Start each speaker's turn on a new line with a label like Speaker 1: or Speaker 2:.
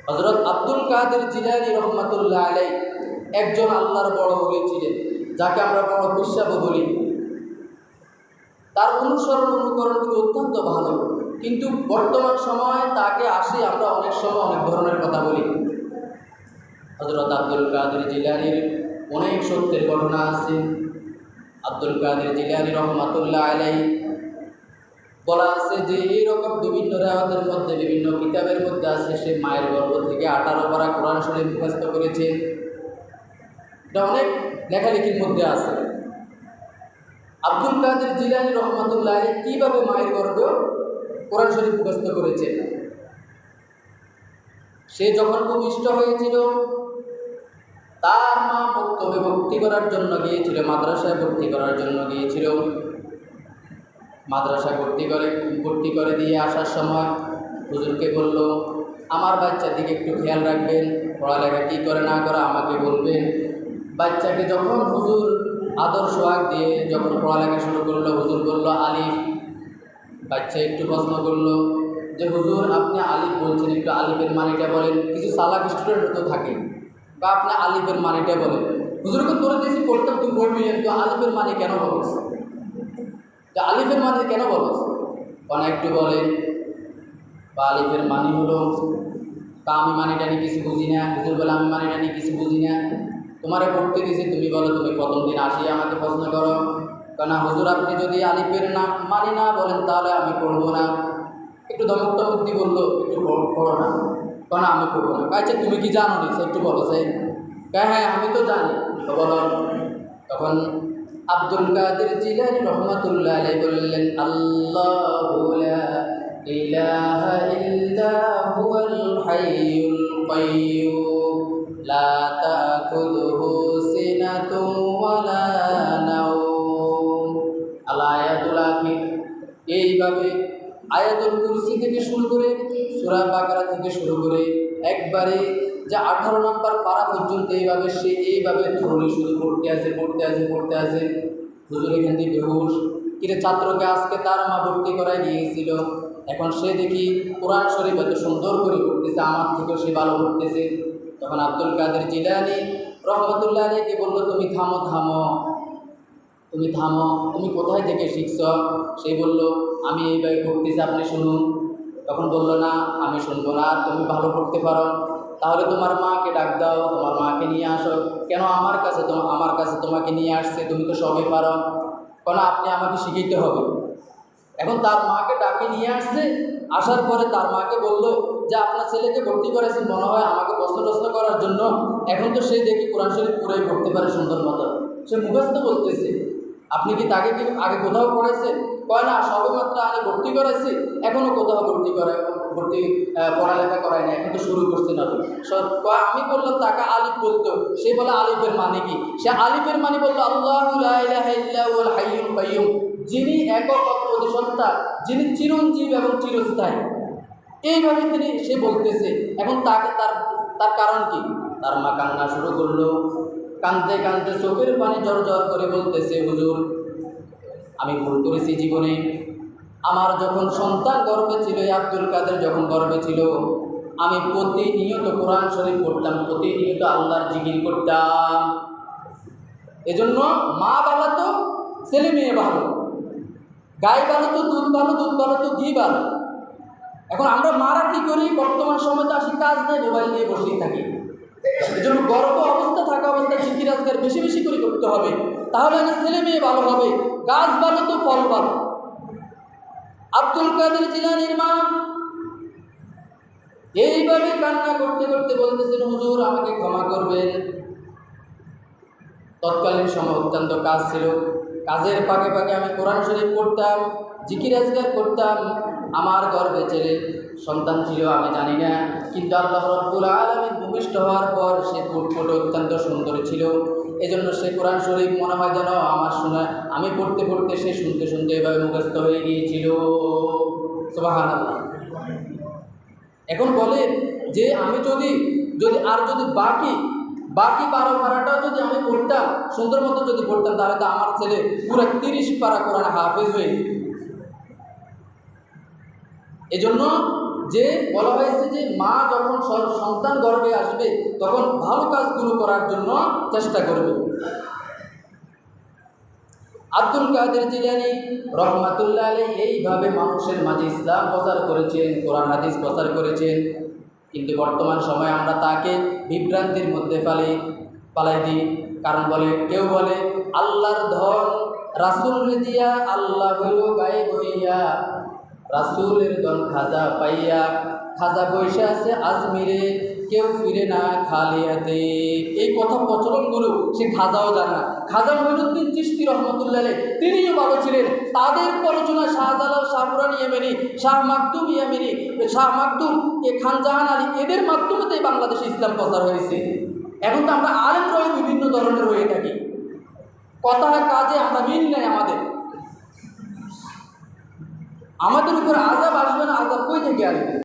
Speaker 1: হযরত আব্দুল কাদের জিলানী রহমাতুল্লাহ আলাইহি একজন আল্লাহর বড় ওলি ছিলেন, যাকে আমরা বড় বিশ্বাবও বলি। তার অনুকরণগুলো অত্যন্ত ভালো, কিন্তু বর্তমান সময়ে তাকে আসি আমরা অনেক সময় অনেক ধরনের কথা বলি। হযরত আব্দুল কাদের জিলানীর অনেক সত্যের ঘটনা আছে। আব্দুল কাদের জিলানী রহমাতুল্লাহ আলাইহি বলা আছে যে এইরকম বিভিন্ন রেওয়াতের মধ্যে, বিভিন্ন কিতাবের মধ্যে আছে সে মায়ের গর্ভ থেকে 18 পারা কোরআন শরীফ মুখস্থ করেছে। এটা অনেক লেখালেখির মধ্যে আছে। আব্দুল কাদের জিলানী রহমাতুল্লাহ আলাইহি কিভাবে মায়ের গর্ভে কোরআন শরীফ মুখস্থ করেছে? সে যখন ভূমিষ্ঠ হয়েছিল, তার মা মক্তবে ভর্তি করার জন্য গিয়েছিল, মাদ্রাসায় ভর্তি করার জন্য গিয়েছিল। মাদ্রাসায় ভর্তি করে দিয়ে আসার সময় হুজুরকে বলল, আমার বাচ্চার দিকে একটু খেয়াল রাখবেন, পড়ালেখা কী করে না করে আমাকে বলবেন। বাচ্চাকে যখন হুজুর আদর সোহাগ দিয়ে যখন পড়ালেখা শুরু করলো, হুজুর বলল আলিফ। বাচ্চা একটু প্রশ্ন করলো যে হুজুর আপনি আলিফ বলছেন, একটু আলিফের মানেটা বলেন। কিছু চালাক স্টুডেন্ট তো থাকে, বা আপনি আলিফের মানেটা বলেন। হুজুরকে তোরে দিয়েছি পড়তাম, তুই পড়বি, তো আলিফের মানে কেন বলছ? আলিফের মানে কেন বলছ? কারণ একটু বলেন। বা আলিফের মানে হলো, তা আমি মানেটা নিয়ে কিছু বুঝি না। হুজুর বলে আমি মানেটা নিয়ে কিছু বুঝি না, তোমারে পড়তে দিয়েছি, তুমি বলো। তুমি প্রথম দিন আসিয়ে আমাকে প্রশ্ন করো, কেন হুজুর আপনি যদি আলিফের না মানি না বলেন তাহলে আমি পড়বো না। একটু ধমক বুদ্ধি বললো, একটু পড়ো না, কেন আমি পড়বো না। আচ্ছা তুমি কি জানো নি? একটু বলো। সে হ্যাঁ আমি তো জানি। তো বলো। তখন আব্দুল কাদের জিলানী রহমাতুল্লাহ আলাইহি বললেন, আল্লাহু লা ইলাহা ইল্লা হুয়াল হাইয়ুল কাইয়্যুম লা তাখুযুহু সিনাতুন ওয়ালা নাওম। আয়াতুল আখির। এইভাবে আয়াতুল কুরসি থেকে শুরু করে সূরা বাকারা থেকে শুরু করে একবারে যে 18 নম্বর পারা পর্যন্ত এইভাবে থ্রোলি শুধু পড়তে আছে। হুজুর এখান থেকে বেহুশ। কিরে ছাত্রকে আজকে তার মা ভর্তি করায় গিয়েছিল, এখন সে দেখি কোরআন শরীফ এত সুন্দর করে পড়তেছে, আমার থেকেও সে ভালো পড়তেছে। তখন আব্দুল কাদের জিলানী রহমাতুল্লাহ আলাইহি বলল, তুমি থামো, তুমি কোথায় থেকে শিখছ? সে বলল, আমি এইভাবে পড়তেছি, আপনি শুনুন। তখন বলল, না আমি শুনবো না, তুমি ভালো পড়তে পারো, তাহলে তোমার মাকে ডাক দাও, তোমার মাকে নিয়ে আসো। কেন আমার কাছে তোমাকে নিয়ে আসছে? তুমি তো সবই পারো, কেন আপনি আমাকে শিখাইতে হবে। এখন তার মাকে ডাকে নিয়ে আসছে। আসার পরে তার মাকে বলল যে আপনার ছেলেকে ভর্তি করেছেন মনে হয় আমাকে প্রশ্ন করার জন্য। এখন তো সে দেখি কোরআন শরীফ পুরোই পড়তে পারে সুন্দর মতো, সে মুখস্থ বলতেছে। আপনি কি তাকে কি আগে কোথাও পড়েছেন? কয় না, সবেমাত্র আগে ভর্তি করেছি, এখনও কোথাও পড়ালেখা করায় না, এখন তো শুরু করছে না। আমি বললাম তাকে আলিফ বলতো, সে বলে আলিফের মানে কি? সে আলিফের মানে বললো আল্লাহু লা ইলাহা ইল্লা হুয়াল হাইয়ুল কাইয়্যুম, যিনি একক অদ্বিতীয়, যিনি চিরঞ্জীব এবং চিরস্থায়ী। এইভাবে সে বলতেছে। এখন তাকে তার কারণ কি? তার মা কান্না শুরু করলো, কাঁদতে চোখের পানি জড় করে বলতেছে, হুজুর আমি ভুল করেছি জীবনে। আমার যখন সন্তান গর্ভে ছিল, আব্দুল কাদের যখন গর্ভে ছিল, আমি প্রতিনিয়ত কোরআন শরীফ পড়তাম, প্রতিনিয়ত আল্লাহর জিকির করতাম। এজন্য মা ভালো তো ছেলে মেয়ে ভালো, গাই ভালো তো দুধ ভালো তো ঘি ভালো। এখন আমরা মারা কি করি? বর্তমান সময় তো আসি কাজ নেই, মোবাইল নিয়ে বসেই থাকি। এজন্য গর্ভ অবস্থা থাকা অবস্থায় জিকির আজকার বেশি করে করতে হবে, তাহলে না ছেলে মেয়ে ভালো হবে। গাছ ভালো তো ফল ভালো। আব্দুল কাদের জিলানীর মা এইভাবে কান্না করতে বলতেছেন, হুজুর আমাকে ক্ষমা করবেন। তৎকালীন সময় অত্যন্ত কাজ ছিল, কাজের ফাঁকে আমি কোরআন শরীফ পড়তাম, জিকির আজকার করতাম। আমার গর্ভে ছেলে সন্তান ছিল আমি জানি না, কিন্তু আল্লাহ রাব্বুল আলামিন ভূমিষ্ঠ হওয়ার পর সে ফুটফুটে অত্যন্ত সুন্দর ছিল। এজন্য সে কোরআন শরীফ মনে হয় যেন আমি পড়তে সে শুনতে এভাবে মুখস্থ হয়ে গিয়েছিল। সুবহানাল্লাহ। এখন বলে যে আমি যদি বাকি 12 পারাটাও যদি আমি পড়তাম, সুন্দর মতো যদি পড়তাম, তাহলে তো আমার ছেলে পুরো 30 পারা কোরআন হাফেজ হয়ে। এজন্য যে বলা হয়েছে যে মা যখন সন্তান গর্ভে আসবে তখন ভালো কাজগুলো করার জন্য চেষ্টা করবে। আব্দুল কাদের জিলানী রহমাতুল্লাহ আলাইহি এইভাবে মানুষের মাঝে ইসলাম প্রচার করেছেন, কোরআন হাদিস প্রচার করেছেন। কিন্তু বর্তমান সময়ে আমরা তাকে বিভ্রান্তির মধ্যে পালাই দিই। কারণ কেউ বলে আল্লাহর ধন রাসূলকে দিয়া, আল্লাহ হইল গায়েব হইয়া, রাসূলের ধন খাজা পাইয়া, খাজা বৈশা আছে আজমিরে, কেউ ফিরে না খালি হাতে। এই কথা প্রচলনগুলো সে খাজাও জানে না। খাজা মঈনুদ্দিন চিশতি রহমতুল্লাহ আলাইহি তিনিও ভালো ছিলেন। তাদের পড়াশোনা শাহজালাল, শাহপুরান ইয়ামানি, শাহ মাকদুম ইয়ামানি, শাহ মাকদুম, খানজাহান আলী, এদের মাধ্যমেই বাংলাদেশে ইসলাম প্রচার হয়েছে। এখন তো আমরা আলেমরাও বিভিন্ন ধরনের হয়ে থাকি, কথা কাজে আমরা মিল নেই। আমাদের উপর আযাব আসবে না, আযাব কই থেকে আসবে?